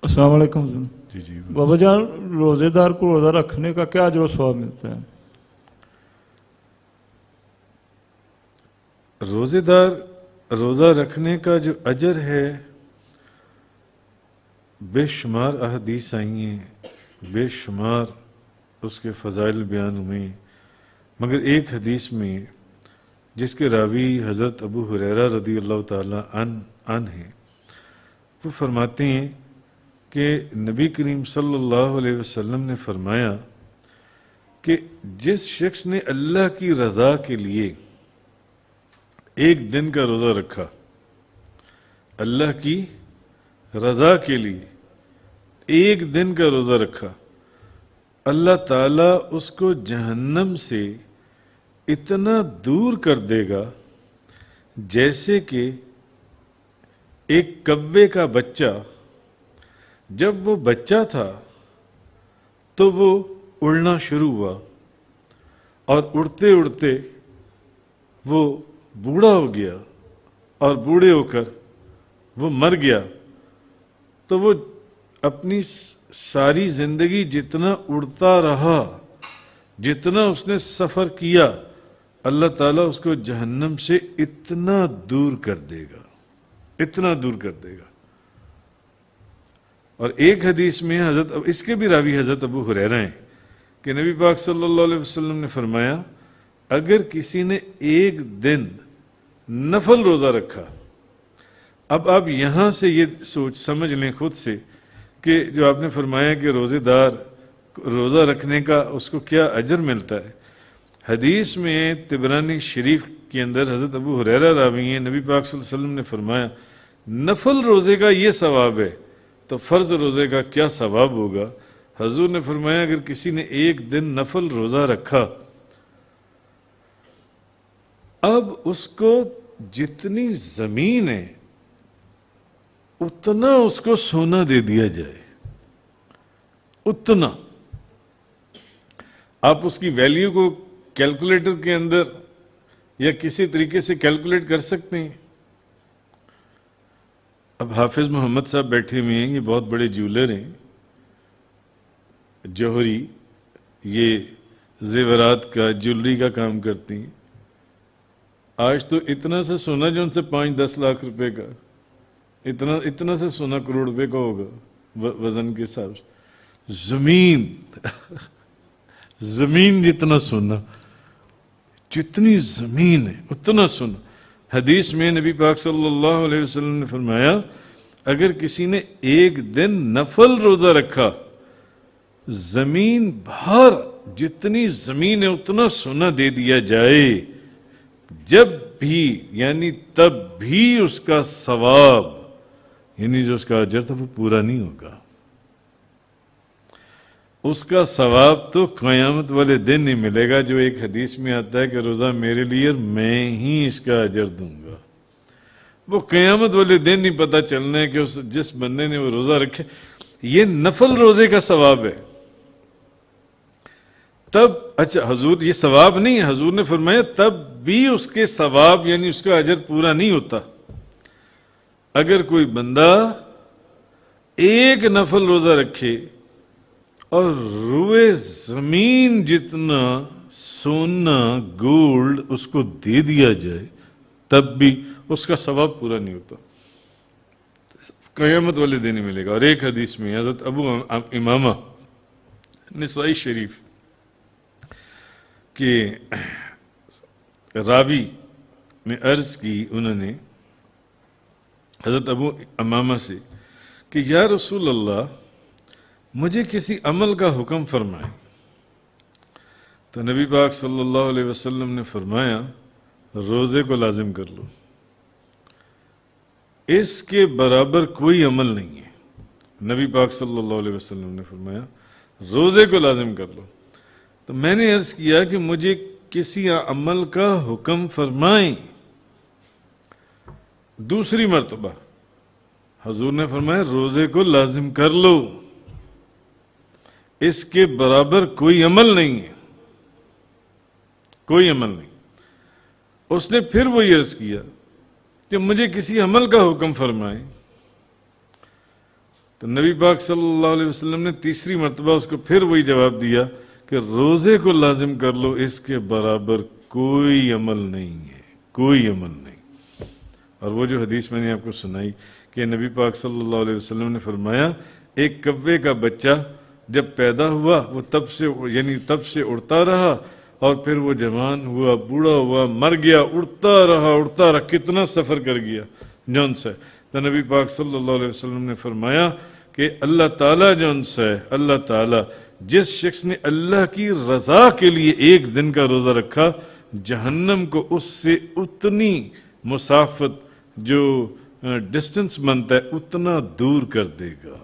السلام علیکم جی بابا جان، روزے دار کو روزہ رکھنے کا کیا جو ثواب ملتا ہے؟ روزے دار روزہ رکھنے کا جو اجر ہے بے شمار احادیث آئی ہیں، بے شمار اس کے فضائل بیان ہوئے، مگر ایک حدیث میں جس کے راوی حضرت ابو ہریرہ رضی اللہ تعالی عنہ ہیں، وہ فرماتے ہیں کہ نبی کریم صلی اللہ علیہ وسلم نے فرمایا کہ جس شخص نے اللہ کی رضا کے لیے ایک دن کا روزہ رکھا، اللہ کی رضا کے لیے ایک دن کا روزہ رکھا، اللہ تعالیٰ اس کو جہنم سے اتنا دور کر دے گا جیسے کہ ایک کوے کا بچہ، جب وہ بچہ تھا تو وہ اڑنا شروع ہوا اور اڑتے اڑتے وہ بوڑھا ہو گیا اور بوڑھے ہو کر وہ مر گیا، تو وہ اپنی ساری زندگی جتنا اڑتا رہا، جتنا اس نے سفر کیا، اللہ تعالیٰ اس کو جہنم سے اتنا دور کر دے گا، اتنا دور کر دے گا۔ اور ایک حدیث میں اس کے بھی راوی حضرت ابو ہریرہ ہیں کہ نبی پاک صلی اللہ علیہ وسلم نے فرمایا اگر کسی نے ایک دن نفل روزہ رکھا، اب آپ یہاں سے یہ سوچ سمجھ لیں خود سے کہ جو آپ نے فرمایا کہ روزے دار روزہ رکھنے کا اس کو کیا اجر ملتا ہے، حدیث میں طبرانی شریف کے اندر حضرت ابو ہریرہ راوی ہیں، نبی پاک صلی اللہ علیہ وسلم نے فرمایا نفل روزے کا یہ ثواب ہے تو فرض روزے کا کیا ثواب ہوگا؟ حضور نے فرمایا اگر کسی نے ایک دن نفل روزہ رکھا، اب اس کو جتنی زمین ہے اتنا اس کو سونا دے دیا جائے، اتنا۔ آپ اس کی ویلیو کو کیلکولیٹر کے اندر یا کسی طریقے سے کیلکولیٹ کر سکتے ہیں۔ اب حافظ محمد صاحب بیٹھے ہوئے ہیں، یہ بہت بڑے جیولر ہیں، جوہری، یہ زیورات کا جیولری کا کام کرتی ہیں۔ آج تو اتنا سے سونا جو ان سے 5-10 لاکھ روپے کا، اتنا سے سونا کروڑ روپے کا ہوگا وزن کے حساب سے۔ زمین جتنا سونا، جتنی زمین ہے اتنا سونا۔ حدیث میں نبی پاک صلی اللہ علیہ وسلم نے فرمایا اگر کسی نے ایک دن نفل روزہ رکھا، زمین بھر جتنی زمین ہے اتنا سونا دے دیا جائے، جب بھی یعنی تب بھی اس کا ثواب یعنی جو اس کا اجر تھا وہ پورا نہیں ہوگا۔ اس کا ثواب تو قیامت والے دن نہیں ملے گا، جو ایک حدیث میں آتا ہے کہ روزہ میرے لیے اور میں ہی اس کا اجر دوں گا۔ وہ قیامت والے دن نہیں پتہ چلنا ہے کہ جس بندے نے وہ روزہ رکھے، یہ نفل روزے کا ثواب ہے، تب اچھا حضور یہ ثواب نہیں ہے، حضور نے فرمایا تب بھی اس کے ثواب یعنی اس کا اجر پورا نہیں ہوتا۔ اگر کوئی بندہ ایک نفل روزہ رکھے اور روئے زمین جتنا سونا گولڈ اس کو دے دیا جائے، تب بھی اس کا ثواب پورا نہیں ہوتا، قیامت والے دن ہی ملے گا۔ اور ایک حدیث میں حضرت ابو امامہ نسائی شریف کہ راوی نے عرض کی، انہوں نے حضرت ابو امامہ سے کہ یا رسول اللہ مجھے کسی عمل کا حکم فرمائیں، تو نبی پاک صلی اللہ علیہ وسلم نے فرمایا روزے کو لازم کر لو، اس کے برابر کوئی عمل نہیں ہے۔ نبی پاک صلی اللہ علیہ وسلم نے فرمایا روزے کو لازم کر لو۔ تو میں نے عرض کیا کہ مجھے کسی عمل کا حکم فرمائیں، دوسری مرتبہ حضور نے فرمایا روزے کو لازم کر لو، اس کے برابر کوئی عمل نہیں ہے، کوئی عمل نہیں۔ اس نے پھر وہی عرض کیا کہ مجھے کسی عمل کا حکم فرمائیں، تو نبی پاک صلی اللہ علیہ وسلم نے تیسری مرتبہ اس کو پھر وہی جواب دیا کہ روزے کو لازم کر لو، اس کے برابر کوئی عمل نہیں ہے، کوئی عمل نہیں۔ اور وہ جو حدیث میں نے آپ کو سنائی کہ نبی پاک صلی اللہ علیہ وسلم نے فرمایا ایک کوے کا بچہ جب پیدا ہوا وہ تب سے اڑتا رہا، اور پھر وہ جوان ہوا، بوڑھا ہوا، مر گیا، اڑتا رہا، کتنا سفر کر گیا جون سے۔ تو نبی پاک صلی اللہ علیہ وسلم نے فرمایا کہ اللہ تعالیٰ جون سے اللہ تعالیٰ جس شخص نے اللہ کی رضا کے لیے ایک دن کا روزہ رکھا، جہنم کو اس سے اتنی مسافت جو ڈسٹنس بنتا ہے اتنا دور کر دے گا۔